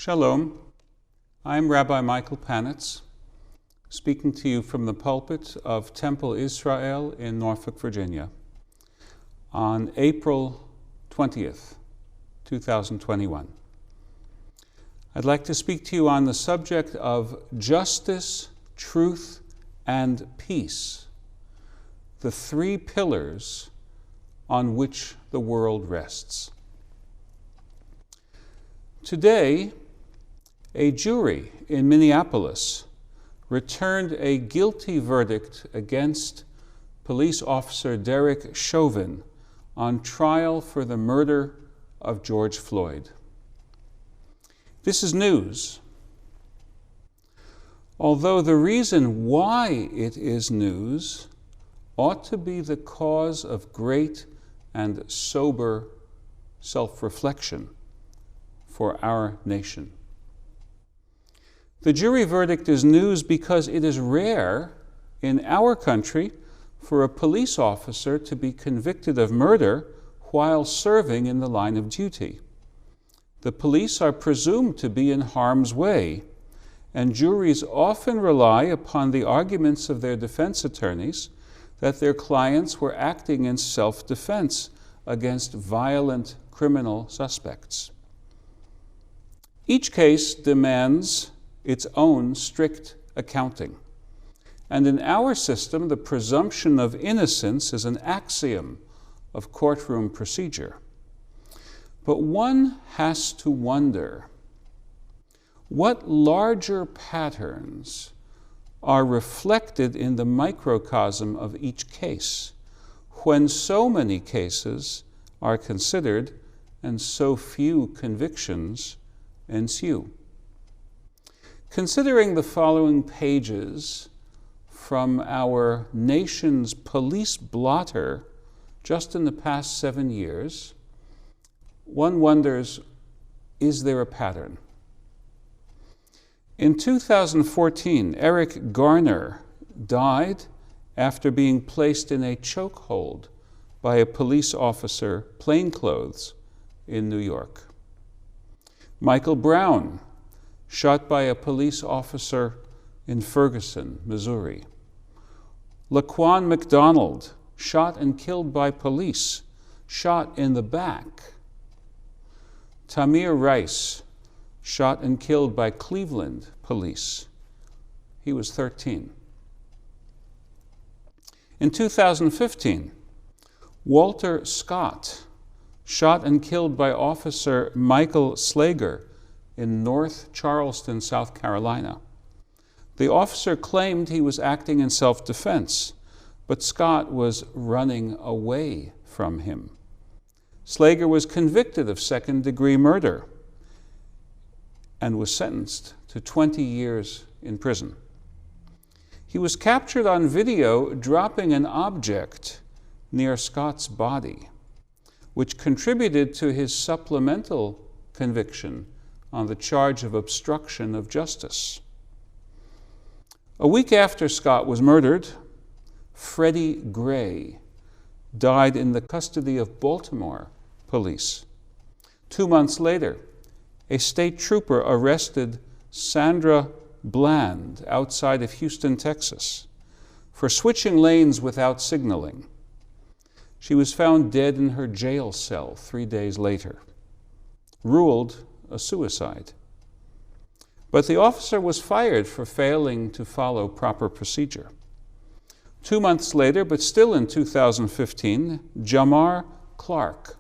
Shalom. I'm Rabbi Michael Panitz, speaking to you from the pulpit of Temple Israel in Norfolk, Virginia, on April 20th, 2021. I'd like to speak to you on the subject of justice, truth, and peace, the three pillars on which the world rests. Today, a jury in Minneapolis returned a guilty verdict against police officer Derek Chauvin on trial for the murder of George Floyd. This is news, although the reason why it is news ought to be the cause of great and sober self-reflection for our nation. The jury verdict is news because it is rare in our country for a police officer to be convicted of murder while serving in the line of duty. The police are presumed to be in harm's way, and juries often rely upon the arguments of their defense attorneys that their clients were acting in self-defense against violent criminal suspects. Each case demands its own strict accounting. And in our system, the presumption of innocence is an axiom of courtroom procedure. But one has to wonder, what larger patterns are reflected in the microcosm of each case when so many cases are considered and so few convictions ensue? Considering the following pages from our nation's police blotter just in the past 7 years, one wonders, is there a pattern? In 2014, Eric Garner died after being placed in a chokehold by a police officer, plainclothes, in New York. Michael Brown, shot by a police officer in Ferguson, Missouri. Laquan McDonald, shot and killed by police, shot in the back. Tamir Rice, shot and killed by Cleveland police. He was 13. In 2015, Walter Scott, shot and killed by Officer Michael Slager in North Charleston, South Carolina. The officer claimed he was acting in self-defense, but Scott was running away from him. Slager was convicted of second-degree murder and was sentenced to 20 years in prison. He was captured on video dropping an object near Scott's body, which contributed to his supplemental conviction on the charge of obstruction of justice. A week after Scott was murdered, Freddie Gray died in the custody of Baltimore police. 2 months later, a state trooper arrested Sandra Bland outside of Houston, Texas, for switching lanes without signaling. She was found dead in her jail cell 3 days later, ruled a suicide. But the officer was fired for failing to follow proper procedure. 2 months later, but still in 2015, Jamar Clark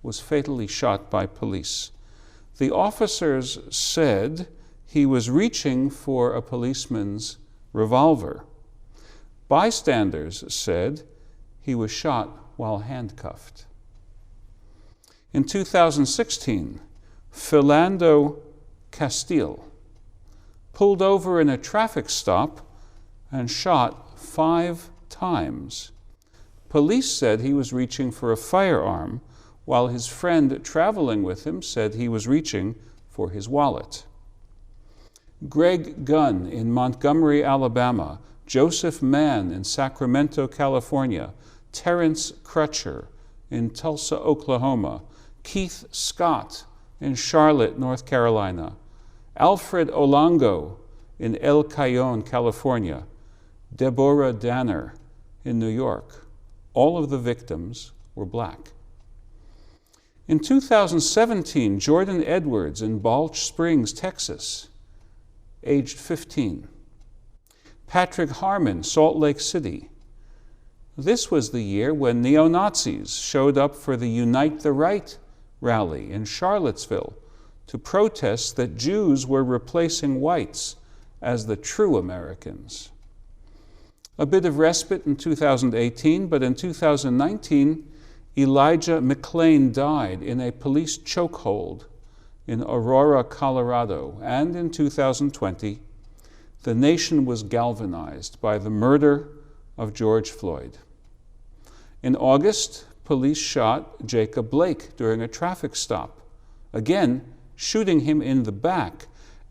was fatally shot by police. The officers said he was reaching for a policeman's revolver. Bystanders said he was shot while handcuffed. In 2016, Philando Castile pulled over in a traffic stop and shot 5 times. Police said he was reaching for a firearm, while his friend traveling with him said he was reaching for his wallet. Greg Gunn in Montgomery, Alabama, Joseph Mann in Sacramento, California, Terrence Crutcher in Tulsa, Oklahoma, Keith Scott in Charlotte, North Carolina, Alfred Olango in El Cajon, California, Deborah Danner in New York. All of the victims were black. In 2017, Jordan Edwards in Balch Springs, Texas, aged 15. Patrick Harmon, Salt Lake City. This was the year when neo-Nazis showed up for the Unite the Right rally in Charlottesville to protest that Jews were replacing whites as the true Americans. A bit of respite in 2018, but in 2019, Elijah McClain died in a police chokehold in Aurora, Colorado, and in 2020, the nation was galvanized by the murder of George Floyd. In August, police shot Jacob Blake during a traffic stop, again shooting him in the back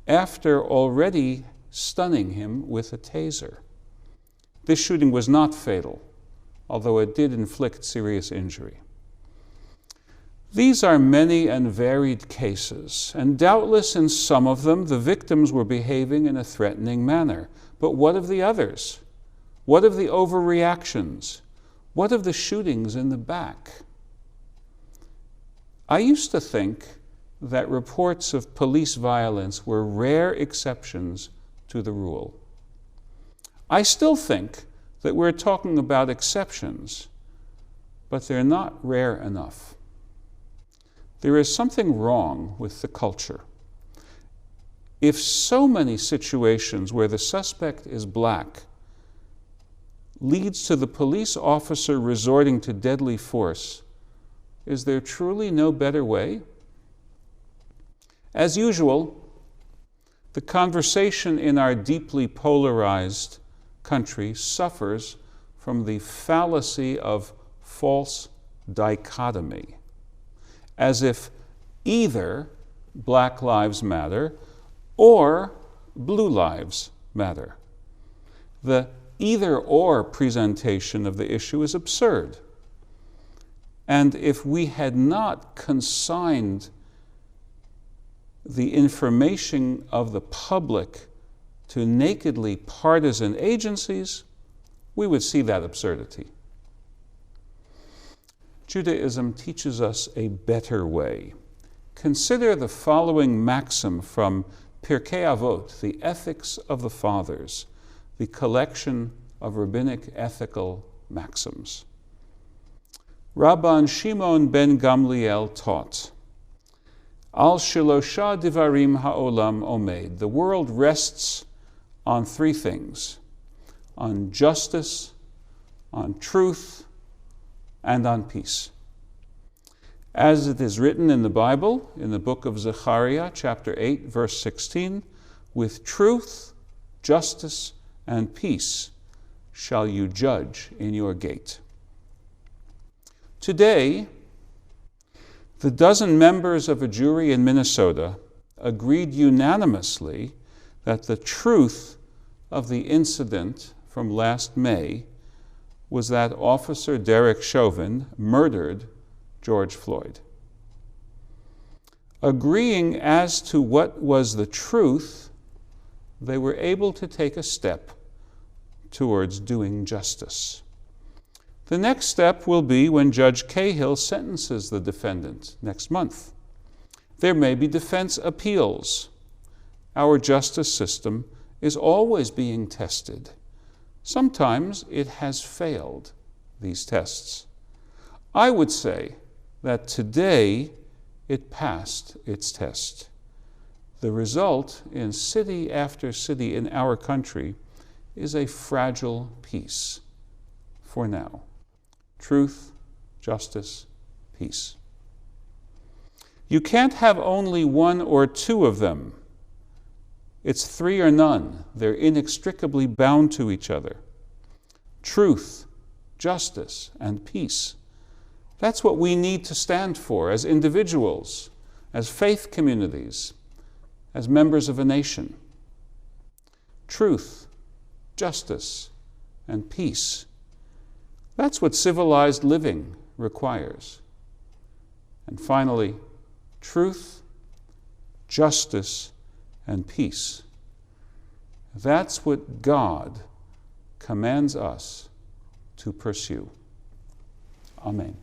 after already stunning him with a taser. This shooting was not fatal, although it did inflict serious injury. These are many and varied cases, and doubtless in some of them the victims were behaving in a threatening manner. But what of the others? What of the overreactions? What of the shootings in the back? I used to think that reports of police violence were rare exceptions to the rule. I still think that we're talking about exceptions, but they're not rare enough. There is something wrong with the culture. If so many situations where the suspect is black leads to the police officer resorting to deadly force, is there truly no better way? As usual, the conversation in our deeply polarized country suffers from the fallacy of false dichotomy, as if either Black Lives Matter or Blue Lives Matter. The either-or presentation of the issue is absurd. And if we had not consigned the information of the public to nakedly partisan agencies, we would see that absurdity. Judaism teaches us a better way. Consider the following maxim from Pirkei Avot, the Ethics of the Fathers, the collection of rabbinic ethical maxims. Rabban Shimon ben Gamliel taught, Al Shilosha Divarim Ha'olam Omed. The world rests on three things: on justice, on truth, and on peace. As it is written in the Bible, in the book of Zechariah, chapter 8, verse 16, with truth, justice, and peace shall you judge in your gate. Today, the dozen members of a jury in Minnesota agreed unanimously that the truth of the incident from last May was that Officer Derek Chauvin murdered George Floyd. Agreeing as to what was the truth, they were able to take a step towards doing justice. The next step will be when Judge Cahill sentences the defendant next month. There may be defense appeals. Our justice system is always being tested. Sometimes it has failed these tests. I would say that today it passed its test. The result in city after city in our country is a fragile peace for now. Truth, justice, peace. You can't have only one or two of them. It's three or none. They're inextricably bound to each other. Truth, justice, and peace. That's what we need to stand for as individuals, as faith communities, as members of a nation. Truth, justice, and peace. That's what civilized living requires. And finally, truth, justice, and peace. That's what God commands us to pursue. Amen.